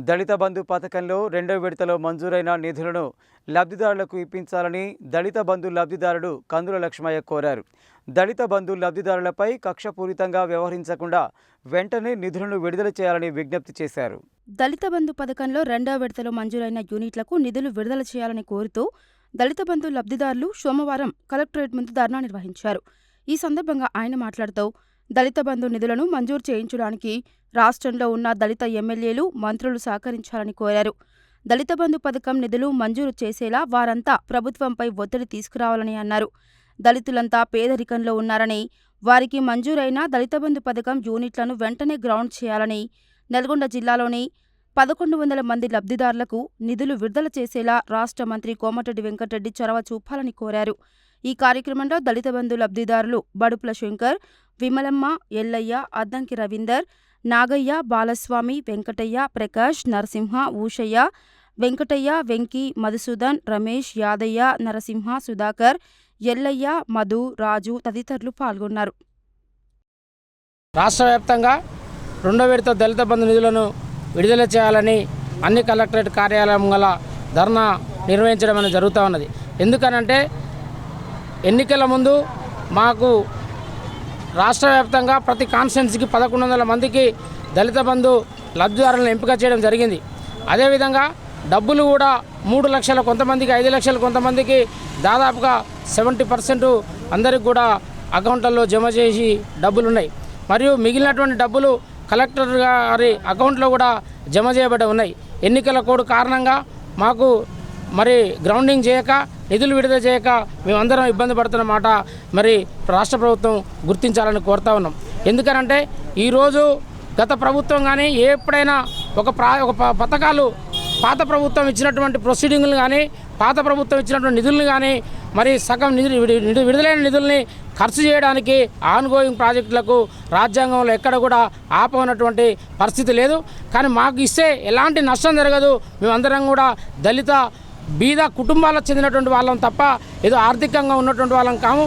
దళిత బంధు పథకంలో రెండో విడతలో మంజూరైన నిధులను లబ్ధిదారులకు ఇప్పించాలని దళిత బంధు లబ్ధిదారుడు కందుల లక్ష్మయ్య కోరారు. దళిత బంధు లబ్ధిదారులపై కక్షపూరితంగా వ్యవహరించకుండా వెంటనే నిధులను విడుదల చేయాలని విజ్ఞప్తి చేశారు. దళిత బంధు పథకంలో రెండో విడతలో మంజూరైన యూనిట్లకు నిధులు విడుదల చేయాలని కోరుతూ దళిత బంధు లబ్ధిదారులు సోమవారం కలెక్టరేట్ ముందు ధర్నా నిర్వహించారు. ఈ సందర్భంగా ఆయన మాట్లాడుతూ దళిత బంధు నిధులను మంజూరు చేయించడానికి రాష్ట్రంలో ఉన్న దళిత ఎమ్మెల్యేలు, మంత్రులు సహకరించాలని కోరారు. దళిత బంధు పథకం నిధులు మంజూరు చేసేలా వారంతా ప్రభుత్వంపై ఒత్తిడి తీసుకురావాలని అన్నారు. దళితులంతా పేదరికంలో ఉన్నారని, వారికి మంజూరైన దళిత బంధు పథకం యూనిట్లను వెంటనే గ్రౌండ్ చేయాలని, నల్గొండ జిల్లాలోని 1100 మంది లబ్ధిదారులకు నిధులు విడుదల చేసేలా రాష్ట్ర మంత్రి కోమటిరెడ్డి వెంకటరెడ్డి చొరవ చూపాలని కోరారు. ఈ కార్యక్రమంలో దళిత బంధు లబ్ధిదారులు బడుపుల శంకర్, విమలమ్మ, ఎల్లయ్య, అద్దంకి రవీందర్, నాగయ్య, బాలస్వామి, వెంకటయ్య, ప్రకాష్, నరసింహ, ఊషయ్య, వెంకటయ్య, వెంకీ, మధుసూదన్, రమేష్, యాదయ్య, నరసింహ, సుధాకర్, ఎల్లయ్య, మధు, రాజు తదితరులు పాల్గొన్నారు. రాష్ట్ర వ్యాప్తంగా రెండో విడత దళిత బంధు నిధులను విడుదల చేయాలని అన్ని కలెక్టరేట్ కార్యాలయం గల ధర్నా నిర్వహించడం అనేది జరుగుతూ ఉన్నది. ఎందుకనంటే ఎన్నికల ముందు మాకు రాష్ట్ర వ్యాప్తంగా ప్రతి కాన్స్టిట్యున్సీకి 1100 మందికి దళిత బంధు లబ్ధిదారులను ఎంపిక చేయడం జరిగింది. అదేవిధంగా డబ్బులు కూడా 3 లక్షల కొంతమందికి, 5 లక్షలు కొంతమందికి, దాదాపుగా 70% అందరికి కూడా అకౌంట్లలో జమ చేసి డబ్బులు ఉన్నాయి. మరియు మిగిలినటువంటి డబ్బులు కలెక్టర్ గారి అకౌంట్లో కూడా జమ చేయబడి ఉన్నాయి. ఎన్నికల కోడ్ కారణంగా మాకు మరి గ్రౌండింగ్ చేయక, నిధులు విడుదల చేయక మేమందరం ఇబ్బంది పడుతున్నమాట మరి రాష్ట్ర ప్రభుత్వం గుర్తించాలని కోరుతా ఉన్నాం. ఎందుకనంటే ఈరోజు గత ప్రభుత్వం కానీ ఎప్పుడైనా ఒక పథకాలు పాత ప్రభుత్వం ఇచ్చినటువంటి ప్రొసీడింగ్లు కానీ, పాత ప్రభుత్వం ఇచ్చినటువంటి నిధులను కానీ మరి సగం విడుదలైన నిధుల్ని ఖర్చు చేయడానికి ఆన్గోయింగ్ ప్రాజెక్టులకు రాజ్యాంగంలో ఎక్కడ కూడా ఆపనటువంటి పరిస్థితి లేదు. కానీ మాకు ఇస్తే ఎలాంటి నష్టం జరగదు. మేమందరం కూడా దళిత బీద కుటుంబాలకు చెందినటువంటి వాళ్ళం తప్ప ఏదో ఆర్థికంగా ఉన్నటువంటి వాళ్ళం కాము.